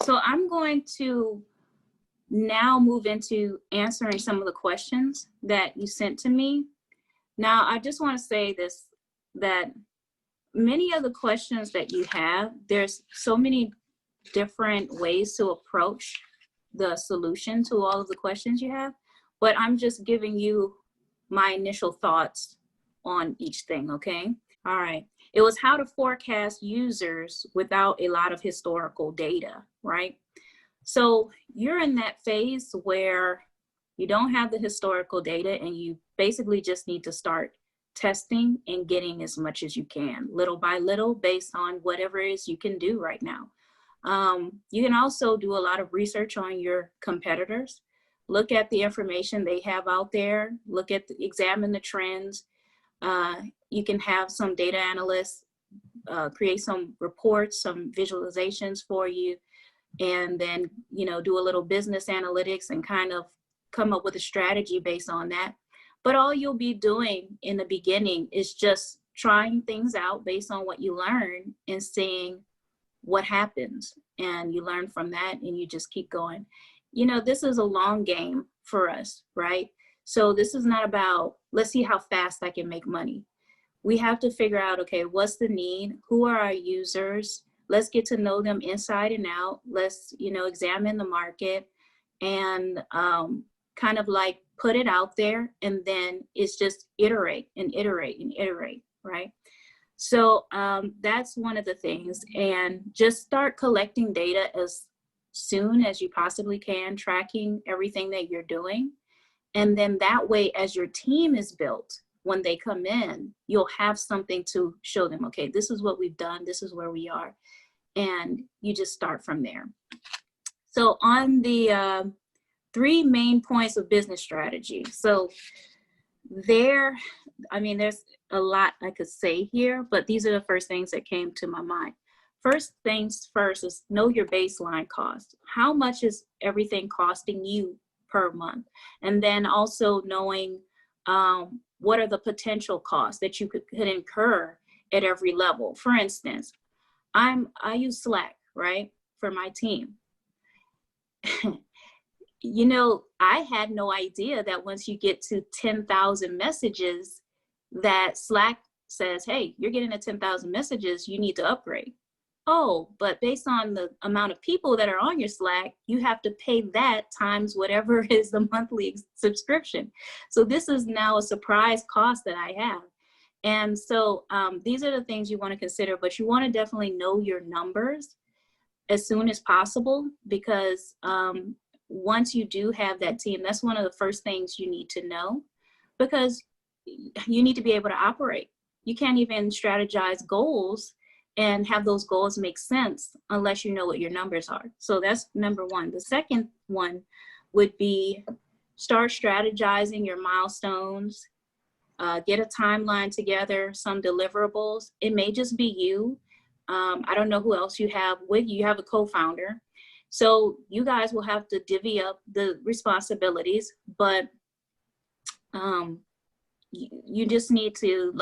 So I'm going to now move into answering some of the questions that you sent to me. Now, I just want to say this, that many of the questions that you have, there's so many different ways to approach the solution to all of the questions you have, but I'm just giving you my initial thoughts on each thing, okay? All right. It was how to forecast users without a lot of historical data, right? So you're in that phase where you don't have the historical data and you basically just need to start testing and getting as much as you can, little by little, based on whatever it is you can do right now. You can also do a lot of research on your competitors, look at the information they have out there, examine the trends. You can have some data analysts create some reports, some visualizations for you, and then, do a little business analytics and kind of come up with a strategy based on that. But all you'll be doing in the beginning is just trying things out based on what you learn and seeing what happens. And you learn from that and you just keep going. This is a long game for us, right? So this is not about, let's see how fast I can make money. We have to figure out, okay, what's the need? Who are our users? Let's get to know them inside and out. Let's, examine the market and kind of like put it out there. And then it's just iterate and iterate and iterate, right? So that's one of the things. And just start collecting data as soon as you possibly can, tracking everything that you're doing. And then that way, as your team is built, when they come in, you'll have something to show them, okay, this is what we've done, this is where we are. And you just start from there. So on the 3 main points of business strategy. So there's a lot I could say here, but these are the first things that came to my mind. First things first is know your baseline cost. How much is everything costing you per month? And then also knowing what are the potential costs that you could incur at every level. For instance, I use Slack, right, for my team. I had no idea that once you get to 10,000 messages, that Slack says, hey, you're getting to 10,000 messages, you need to upgrade. Oh, but based on the amount of people that are on your Slack, you have to pay that times whatever is the monthly subscription. So this is now a surprise cost that I have. And so these are the things you want to consider, but you want to definitely know your numbers as soon as possible, because once you do have that team, that's one of the first things you need to know, because you need to be able to operate. You can't even strategize goals and have those goals make sense unless you know what your numbers are. So that's number one. The second one would be start strategizing your milestones, get a timeline together, some deliverables. It may just be you. I don't know who else you have with you. You have a co-founder. So you guys will have to divvy up the responsibilities, but you just need to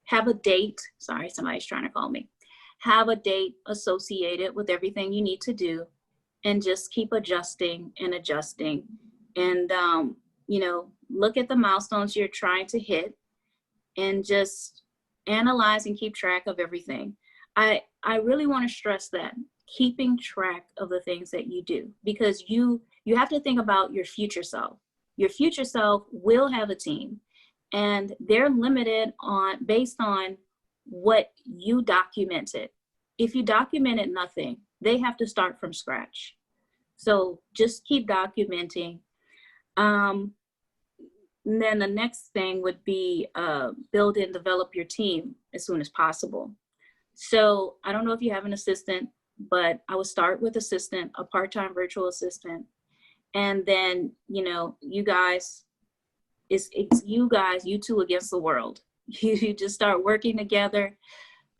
have a date. Sorry, somebody's trying to call me. Have a date associated with everything you need to do, and just keep adjusting and adjusting. And, look at the milestones you're trying to hit and just analyze and keep track of everything. I really want to stress that, keeping track of the things that you do, because you have to think about your future self. Your future self will have a team, and they're limited based on what you documented. If you documented nothing, they have to start from scratch. So just keep documenting. And then the next thing would be build and develop your team as soon as possible. So I don't know if you have an assistant, but I would start with assistant, a part-time virtual assistant. And then, you guys, it's you guys, you two against the world. You just start working together,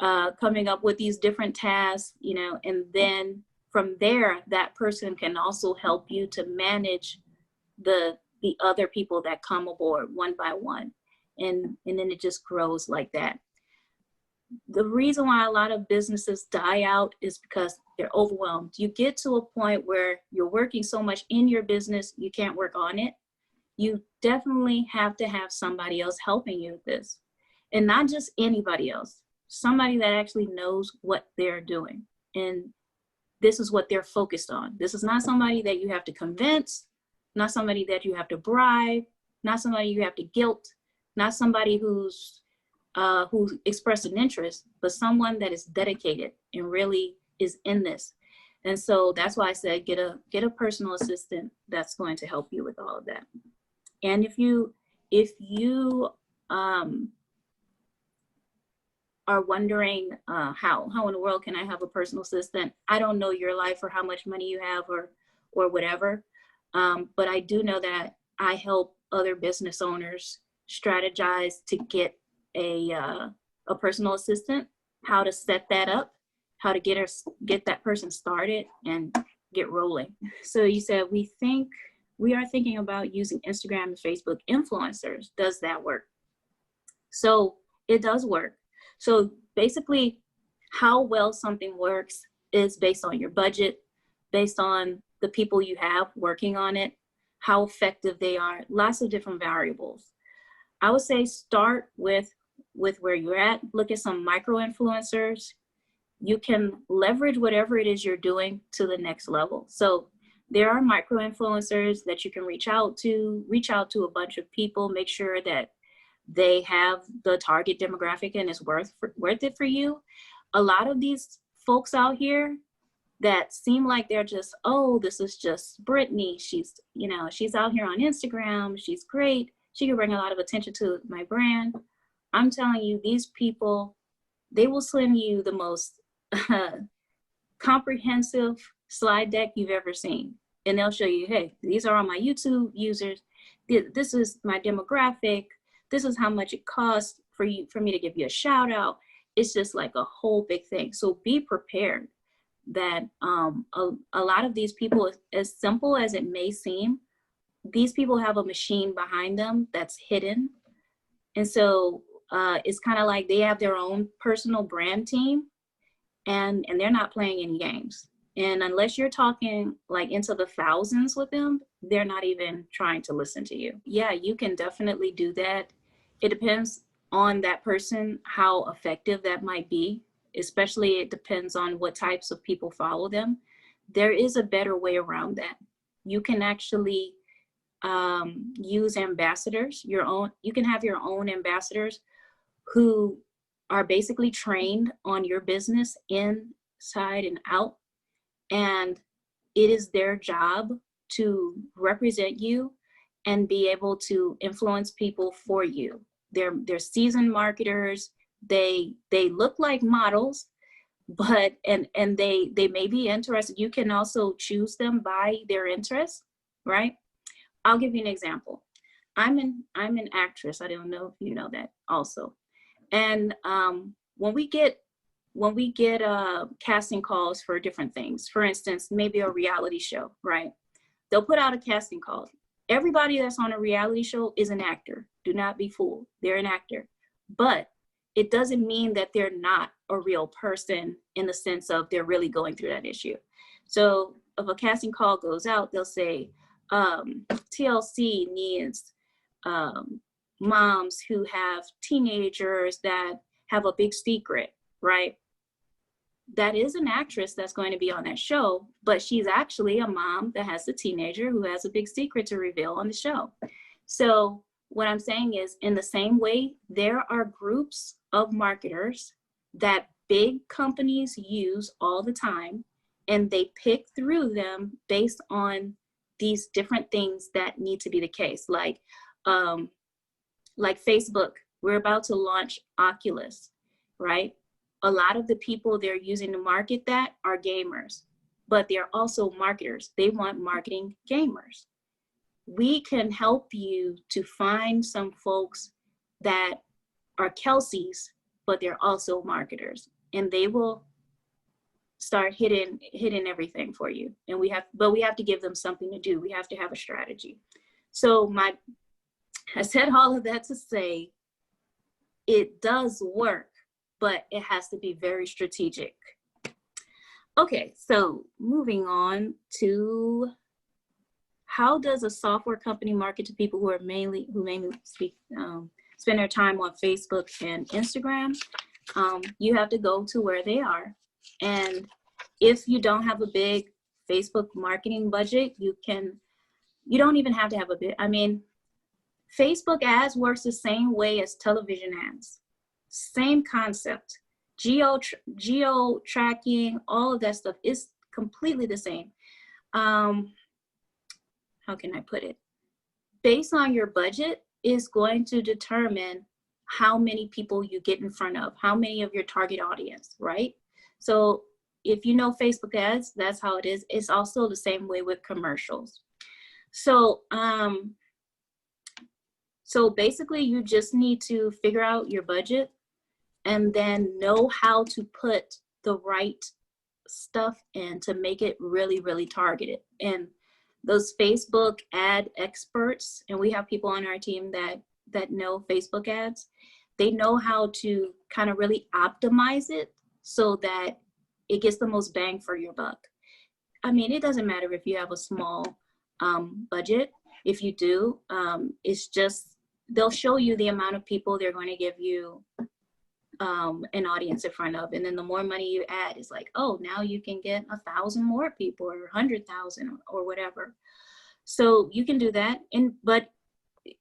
coming up with these different tasks, and then from there, that person can also help you to manage the other people that come aboard one by one. And then it just grows like that. the reason why a lot of businesses die out is because they're overwhelmed. You get to a point where you're working so much in your business, you can't work on it. You definitely have to have somebody else helping you with this. And not just anybody else, somebody that actually knows what they're doing. And this is what they're focused on. This is not somebody that you have to convince, not somebody that you have to bribe, not somebody you have to guilt, not somebody who expressed an interest, but someone that is dedicated and really is in this. And so that's why I said get a personal assistant that's going to help you with all of that. And if you are wondering how in the world can I have a personal assistant, I don't know your life or how much money you have or whatever, but I do know that I help other business owners strategize to get a personal assistant, how to set that up, how to get that person started and get rolling. So you said we are thinking about using Instagram and Facebook influencers. Does that work? So it does work. So basically, how well something works is based on your budget, based on the people you have working on it, how effective they are, lots of different variables. I would say start with where you're at, look at some micro influencers. You can leverage whatever it is you're doing to the next level. So there are micro influencers that you can reach out to a bunch of people, make sure that they have the target demographic and it's worth it for you. A lot of these folks out here that seem like they're just, oh, this is just Brittany. She's out here on Instagram. She's great. She can bring a lot of attention to my brand. I'm telling you, these people, they will send you the most comprehensive slide deck you've ever seen. And they'll show you, hey, these are all my YouTube users. This is my demographic. This is how much it costs for me to give you a shout out. It's just like a whole big thing. So be prepared that a lot of these people, as simple as it may seem, these people have a machine behind them that's hidden. And so it's kind of like they have their own personal brand team and they're not playing any games. And unless you're talking like into the thousands with them, they're not even trying to listen to you. Yeah, you can definitely do that. It depends on that person, how effective that might be. Especially it depends on what types of people follow them. There is a better way around that. You can actually use ambassadors, you can have your own ambassadors who are basically trained on your business inside and out. And it is their job to represent you and be able to influence people for you. They're seasoned marketers. They look like models, but and they may be interested. You can also choose them by their interests, right? I'll give you an example. I'm an actress. I don't know if you know that also. And when we get casting calls for different things, for instance, maybe a reality show, right? They'll put out a casting call. Everybody that's on a reality show is an actor. Do not be fooled. They're an actor. But it doesn't mean that they're not a real person in the sense of they're really going through that issue. So if a casting call goes out, they'll say, TLC needs moms who have teenagers that have a big secret, right? That is an actress that's going to be on that show, but she's actually a mom that has a teenager who has a big secret to reveal on the show. So what I'm saying is, in the same way, there are groups of marketers that big companies use all the time, and they pick through them based on these different things that need to be the case. Like Facebook, we're about to launch Oculus, right? A lot of the people they're using to market that are gamers, but they're also marketers. They want marketing gamers. We can help you to find some folks that are Kelseys, but they're also marketers, and they will start hitting everything for you. And we have to give them something to do. We have to have a strategy. So I said all of that to say it does work, but it has to be very strategic. Okay, so moving on to how does a software company market to people who mainly spend their time on Facebook and Instagram? You have to go to where they are, and if you don't have a big Facebook marketing budget, you don't even have to have a bit. I mean, Facebook ads works the same way as television ads. Same concept. Geo tracking, all of that stuff is completely the same. How can I put it? Based on your budget is going to determine how many people you get in front of, how many of your target audience, right? So if you know Facebook ads, that's how it is. It's also the same way with commercials. So, so basically you just need to figure out your budget and then know how to put the right stuff in to make it really, really targeted. And those Facebook ad experts, and we have people on our team that know Facebook ads, they know how to kind of really optimize it so that it gets the most bang for your buck. I mean, it doesn't matter if you have a small budget. If you do, it's just, they'll show you the amount of people they're going to give you an audience in front of. And then the more money you add, it's like, oh, now you can get 1,000 more people or 100,000 or whatever. So you can do that. But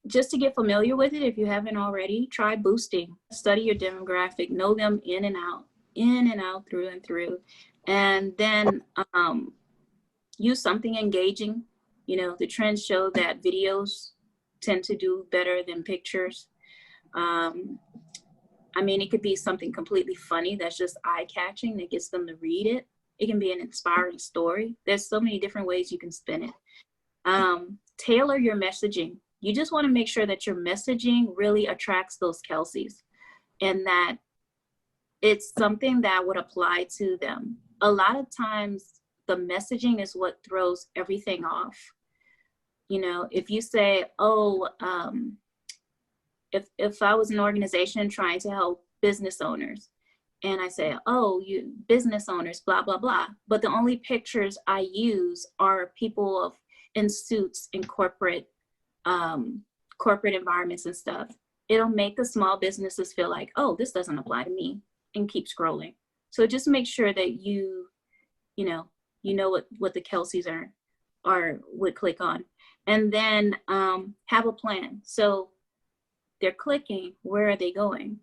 just to get familiar with it, if you haven't already, try boosting. Study your demographic, know them in and out, through and through. And then use something engaging. You know, the trends show that videos tend to do better than pictures. I mean, it could be something completely funny that's just eye-catching that gets them to read it. It can be an inspiring story. There's so many different ways you can spin it. Tailor your messaging. You just want to make sure that your messaging really attracts those Kelseys and that it's something that would apply to them. A lot of times the messaging is what throws everything off. You know, if you say, oh, if I was an organization trying to help business owners and I say, oh, you business owners, blah, blah, blah. But the only pictures I use are people in suits in corporate environments and stuff. It'll make the small businesses feel like, oh, this doesn't apply to me, and keep scrolling. So just make sure that you know what the Kelseys would click on. And then have a plan. So they're clicking, where are they going?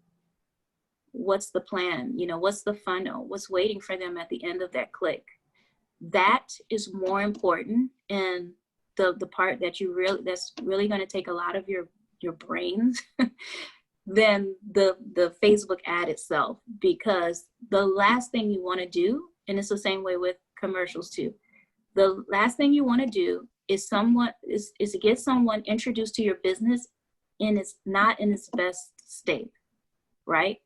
What's the plan? You know, what's the funnel? What's waiting for them at the end of that click? That is more important, and the part that that's really going to take a lot of your brains than the Facebook ad itself, because the last thing you want to do, and it's the same way with commercials too, the last thing you want to do is to get someone introduced to your business and it's not in its best state, right?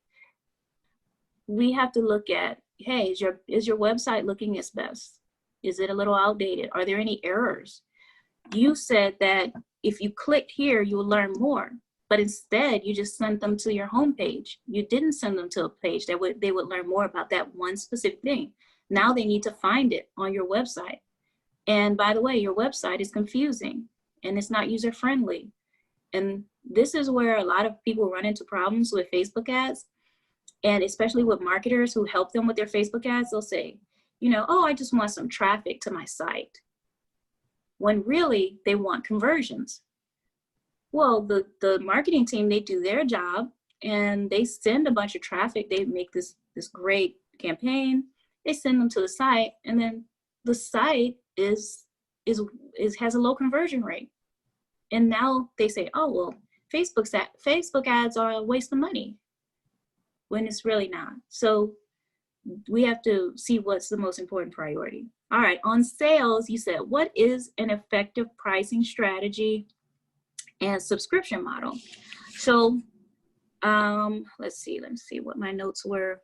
We have to look at, hey, is your website looking its best? Is it a little outdated? Are there any errors? You said that if you clicked here, you will learn more, but instead you just sent them to your homepage. You didn't send them to a page that they would learn more about that one specific thing. Now they need to find it on your website. And by the way, your website is confusing and it's not user-friendly. And this is where a lot of people run into problems with Facebook ads, and especially with marketers who help them with their Facebook ads. They'll say, you know, oh, I just want some traffic to my site, when really they want conversions. Well, the marketing team, they do their job and they send a bunch of traffic. They make this great campaign. They send them to the site, and then the site has a low conversion rate. And now they say, oh, well, Facebook ads are a waste of money, when it's really not. So we have to see what's the most important priority. All right, on sales, you said, what is an effective pricing strategy and subscription model? So let's see what my notes were.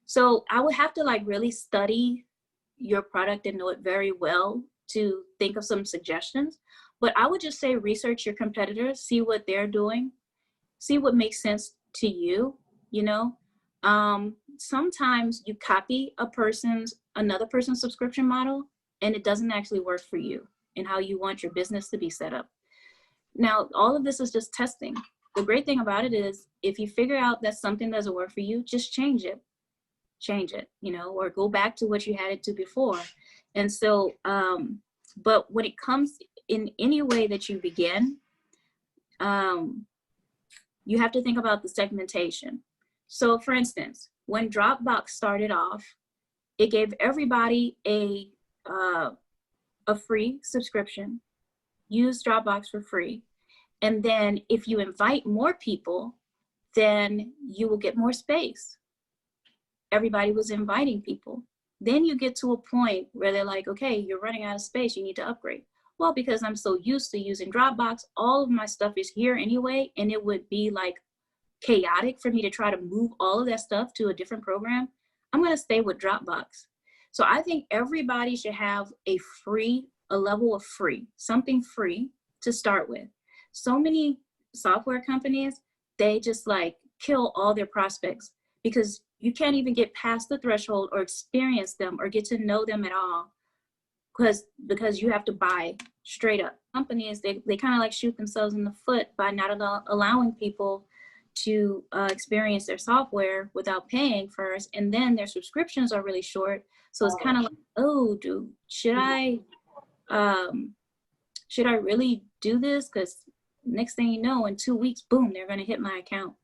So I would have to really study your product and know it very well to think of some suggestions. But I would just say research your competitors, see what they're doing. see what makes sense to you, you know. Sometimes you copy another person's subscription model, and it doesn't actually work for you and how you want your business to be set up. Now, all of this is just testing. The great thing about it is if you figure out that something doesn't work for you, just change it, you know, or go back to what you had it to before. And so, but when it comes in any way that you begin, you have to think about the segmentation. So for instance, when Dropbox started off, it gave everybody a free subscription. Use Dropbox for free. And then if you invite more people, then you will get more space. Everybody was inviting people. Then you get to a point where they're like, okay, you're running out of space, you need to upgrade. Well, because I'm so used to using Dropbox, all of my stuff is here anyway, and it would be like chaotic for me to try to move all of that stuff to a different program. I'm gonna stay with Dropbox. So I think everybody should have a level of free, something free to start with. So many software companies, they just like kill all their prospects because you can't even get past the threshold or experience them or get to know them at all because you have to buy straight up. Companies, they kind of like shoot themselves in the foot by not allowing people to experience their software without paying first, and then their subscriptions are really short. So it's kind of like, oh, dude, should I really do this? Because next thing you know, in 2 weeks, boom, they're going to hit my account.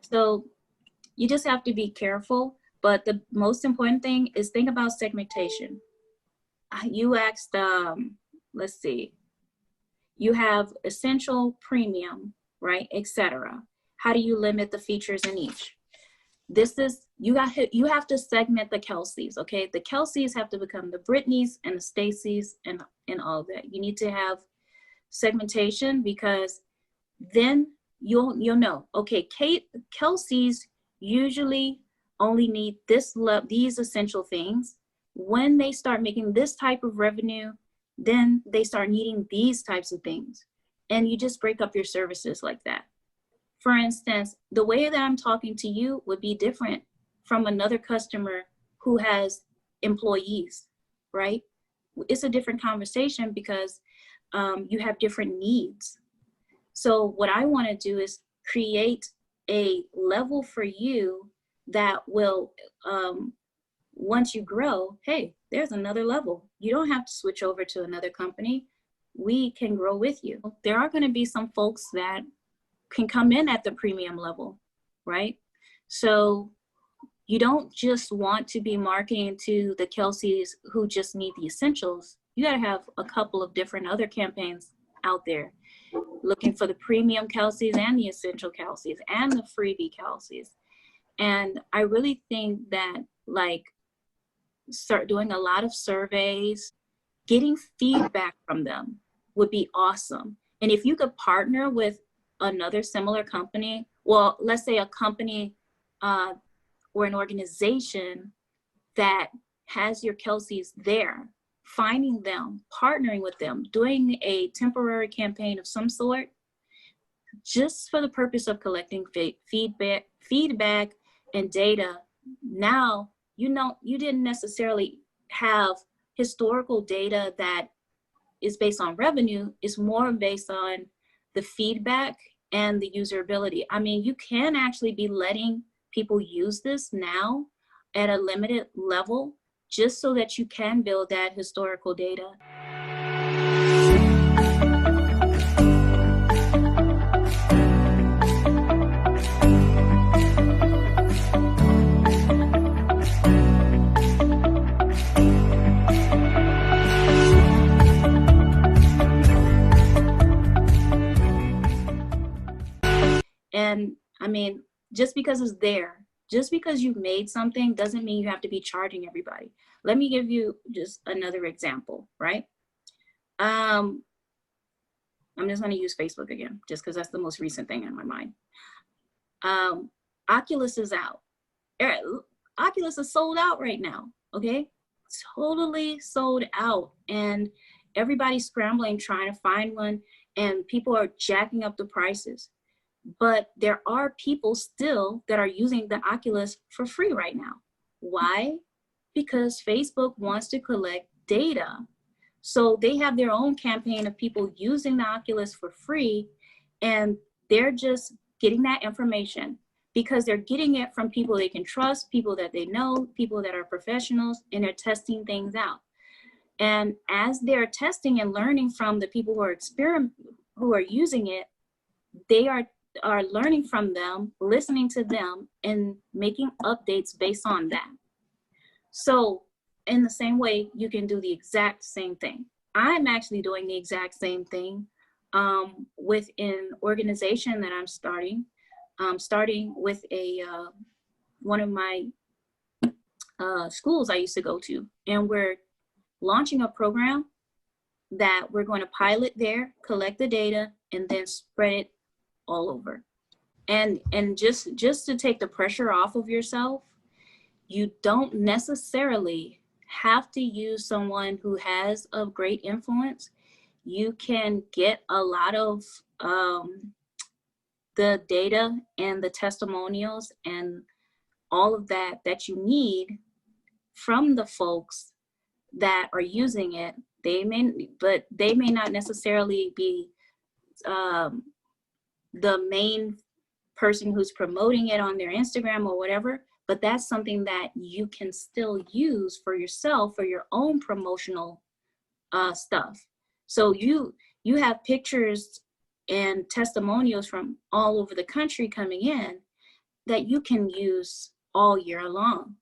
So you just have to be careful. But the most important thing is think about segmentation. You asked, let's see, you have essential, premium, right, etc. How do you limit the features in each? This is, you have to segment the Kelseys, okay? The Kelseys have to become the Britneys and the Stacys and all of that. You need to have segmentation because then you'll know, okay, Kelseys usually only need these essential things. When they start making this type of revenue, then they start needing these types of things. And you just break up your services like that. For instance, the way that I'm talking to you would be different from another customer who has employees, right? It's a different conversation because you have different needs. So what I want to do is create a level for you that will, once you grow, hey, there's another level. You don't have to switch over to another company. We can grow with you. There are going to be some folks that can come in at the premium level, right? So you don't just want to be marketing to the Kelseys who just need the essentials. You got to have a couple of different other campaigns out there looking for the premium Kelseys and the essential Kelseys and the freebie Kelseys. And I really think that like start doing a lot of surveys, getting feedback from them would be awesome. And if you could partner with another similar company, well, let's say a company or an organization that has your Kelseys there, finding them, partnering with them, doing a temporary campaign of some sort, just for the purpose of collecting feedback and data. Now, you didn't necessarily have historical data that is based on revenue. It's more based on the feedback and the usability. I mean, you can actually be letting people use this now at a limited level just so that you can build that historical data. And I mean, just because it's there, just because you've made something doesn't mean you have to be charging everybody. Let me give you just another example, right? I'm just going to use Facebook again, just because that's the most recent thing in my mind. Oculus is out. Oculus is sold out right now, okay? Totally sold out. And everybody's scrambling, trying to find one, and people are jacking up the prices. But there are people still that are using the Oculus for free right now. Why? Because Facebook wants to collect data. So they have their own campaign of people using the Oculus for free, and they're just getting that information because they're getting it from people they can trust, people that they know, people that are professionals, and they're testing things out. And as they're testing and learning from the people who are using it, they are learning from them, listening to them, and making updates based on that. So in the same way, you can do the exact same thing. I'm actually doing the exact same thing with an organization that I'm starting with one of my schools I used to go to. And we're launching a program that we're going to pilot there, collect the data, and then spread it all over. And just to take the pressure off of yourself, you don't necessarily have to use someone who has a great influence. You can get a lot of the data and the testimonials and all of that you need from the folks that are using it. They may not necessarily be the main person who's promoting it on their Instagram or whatever, but that's something that you can still use for yourself, for your own promotional stuff. So you have pictures and testimonials from all over the country coming in that you can use all year long.